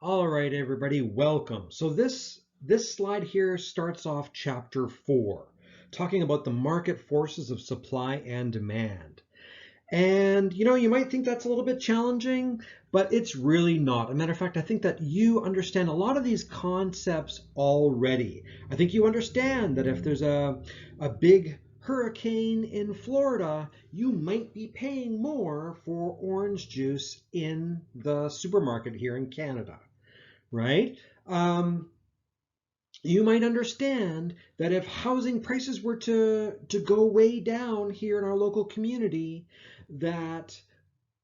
All right, everybody, welcome. So this slide here starts off chapter 4, talking about the market forces of supply and demand. And you might think that's a little bit challenging, but it's really not. As a matter of fact, I think that you understand a lot of these concepts already. I think you understand that if there's a big hurricane in Florida, you might be paying more for orange juice in the supermarket here in Canada, right? Um, you might understand that if housing prices were to go way down here in our local community, that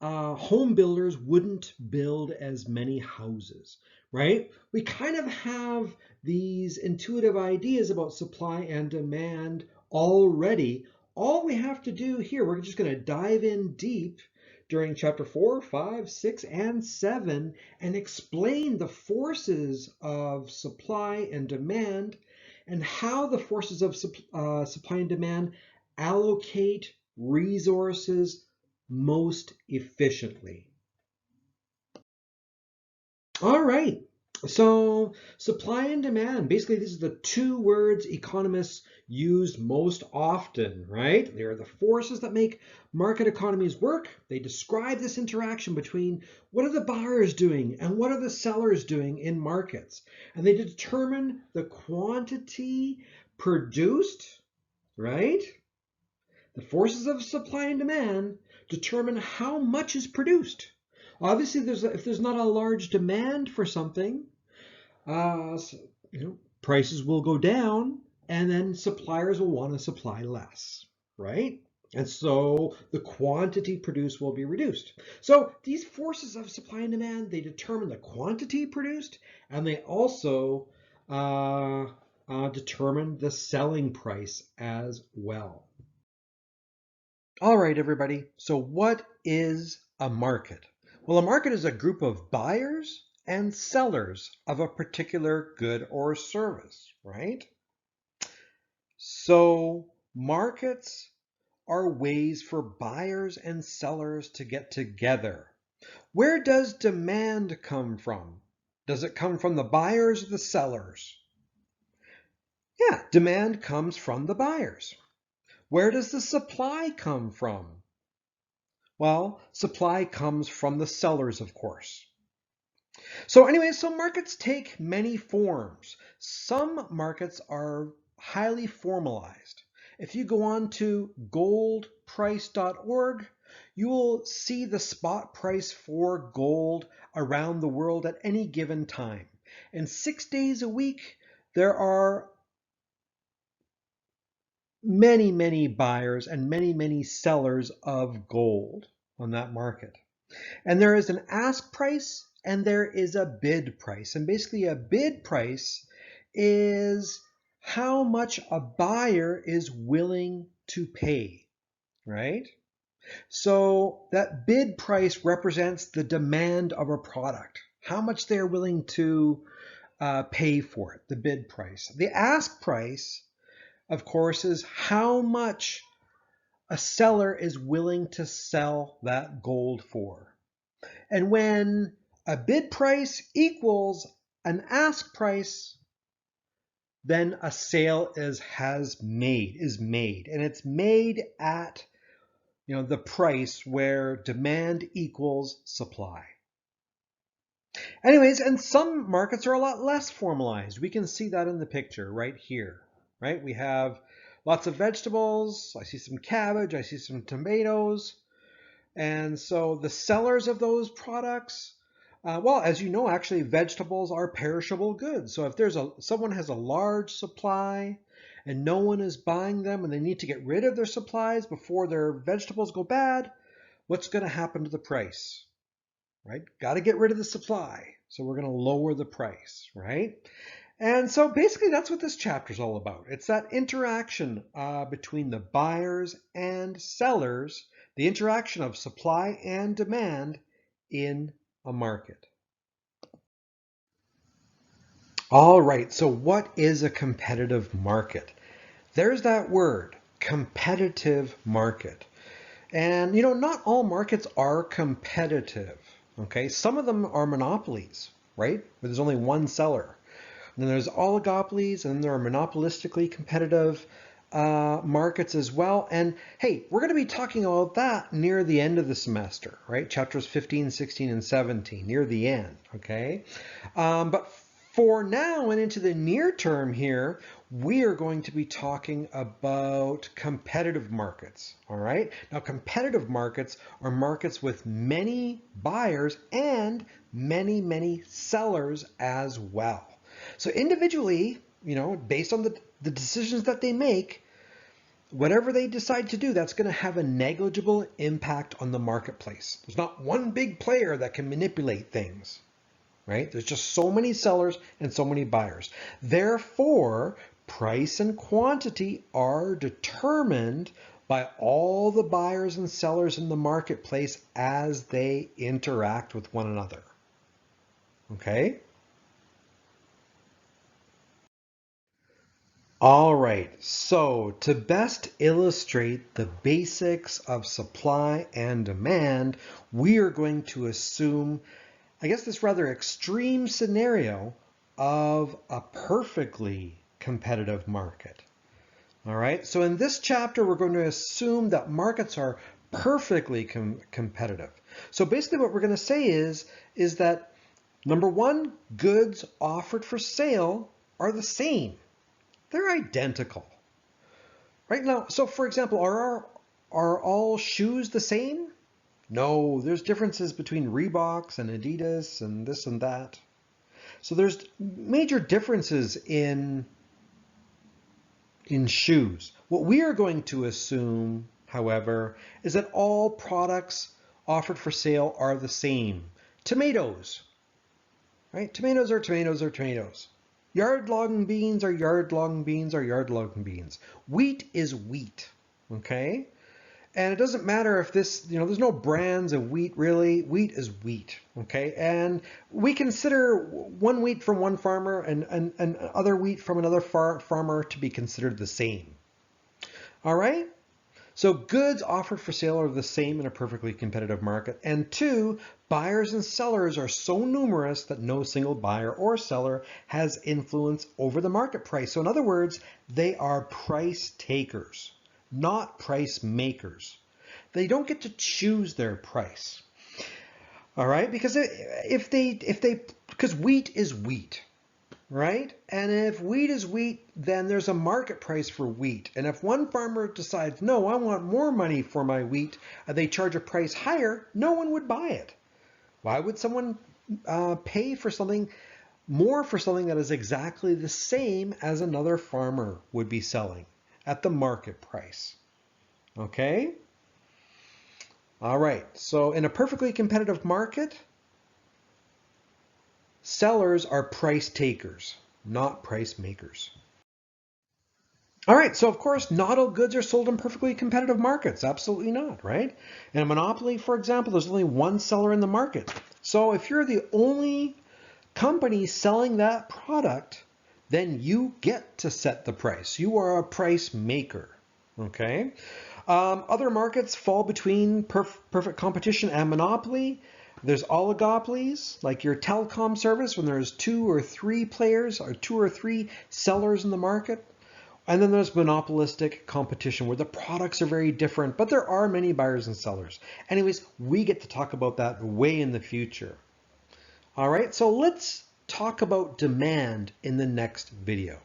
home builders wouldn't build as many houses, right? We kind of have these intuitive ideas about supply and demand already. All we have to do here, we're just going to dive in deep during chapter 4, 5, 6, and 7 and explain the forces of supply and demand and how the forces of supply and demand allocate resources most efficiently. All right. So supply and demand, basically these are the two words economists use most often, right? They are the forces that make market economies work. They describe this interaction between what are the buyers doing and what are the sellers doing in markets. And they determine the quantity produced, right? The forces of supply and demand determine how much is produced. Obviously, if there's not a large demand for something, prices will go down, and then suppliers will want to supply less, right? And so the quantity produced will be reduced. So these forces of supply and demand, they determine the quantity produced, and they also determine the selling price as well. All right, everybody. So what is a market? Well, a market is a group of buyers and sellers of a particular good or service, right? So markets are ways for buyers and sellers to get together. Where does demand come from? Does it come from the buyers or the sellers? Yeah, demand comes from the buyers. Where does the supply come from? Well, supply comes from the sellers, of course. So anyway, so markets take many forms. Some markets are highly formalized. If you go on to goldprice.org, you will see the spot price for gold around the world at any given time. And 6 days a week, there are many, many buyers and many, many sellers of gold on that market. And there is an ask price and there is a bid price. And basically a bid price is how much a buyer is willing to pay, right? So that bid price represents the demand of a product, how much they're willing to pay for it, the bid price. The ask price, of course, is how much a seller is willing to sell that gold for. And when a bid price equals an ask price, then a sale is made. And it's made at the price where demand equals supply. Anyways, and some markets are a lot less formalized. We can see that in the picture right here, right? We have lots of vegetables. I see some cabbage. I see some tomatoes. And so the sellers of those products, well, as you know, actually vegetables are perishable goods. So if someone has a large supply and no one is buying them and they need to get rid of their supplies before their vegetables go bad, what's going to happen to the price? Right? Got to get rid of the supply. So we're going to lower the price, right? And so basically that's what this chapter is all about. It's that interaction between the buyers and sellers, the interaction of supply and demand in a market. All right, so what is a competitive market? There's that word, competitive market. And not all markets are competitive. Okay, some of them are monopolies, right? Where there's only one seller. And then there's oligopolies, and then there are monopolistically competitive markets as well. And hey, we're going to be talking about that near the end of the semester, right? Chapters 15, 16, and 17, near the end, okay? But for now and into the near term here, we are going to be talking about competitive markets, all right? Now, competitive markets are markets with many buyers and many, many sellers as well. So individually, based on the decisions that they make, whatever they decide to do, that's going to have a negligible impact on the marketplace. There's not one big player that can manipulate things, right? There's just so many sellers and so many buyers. Therefore, price and quantity are determined by all the buyers and sellers in the marketplace as they interact with one another. Okay? All right, so to best illustrate the basics of supply and demand, we are going to assume, I guess, this rather extreme scenario of a perfectly competitive market. All right, so in this chapter, we're going to assume that markets are perfectly competitive. So basically what we're going to say is that, number one, goods offered for sale are the same. They're identical. Right now, so for example, are all shoes the same? No, there's differences between Reeboks and Adidas and this and that. So there's major differences in shoes. What we are going to assume, however, is that all products offered for sale are the same. Tomatoes, right? Tomatoes are tomatoes are tomatoes. Yard-long beans are yard-long beans are yard-long beans. Wheat is wheat, okay? And it doesn't matter if this, there's no brands of wheat really. Wheat is wheat, okay? And we consider one wheat from one farmer and other wheat from another farmer to be considered the same. All right? So goods offered for sale are the same in a perfectly competitive market. And two, buyers and sellers are so numerous that no single buyer or seller has influence over the market price. So in other words, they are price takers, not price makers. They don't get to choose their price. All right? Because because wheat is wheat. Right? And if wheat is wheat, then there's a market price for wheat. And if one farmer decides, no, I want more money for my wheat, and they charge a price higher, no one would buy it. Why would someone pay for something more for something that is exactly the same as another farmer would be selling at the market price? Okay? All right. So in a perfectly competitive market, sellers are price takers, not price makers. All right, so of course, not all goods are sold in perfectly competitive markets. Absolutely not, right? In a monopoly, for example, there's only one seller in the market. So if you're the only company selling that product, then you get to set the price. You are a price maker, okay? Other markets fall between perfect competition and monopoly. There's oligopolies, like your telecom service, when there's 2 or 3 players or 2 or 3 sellers in the market. And then there's monopolistic competition where the products are very different, but there are many buyers and sellers. Anyways, we get to talk about that way in the future. All right, so let's talk about demand in the next video.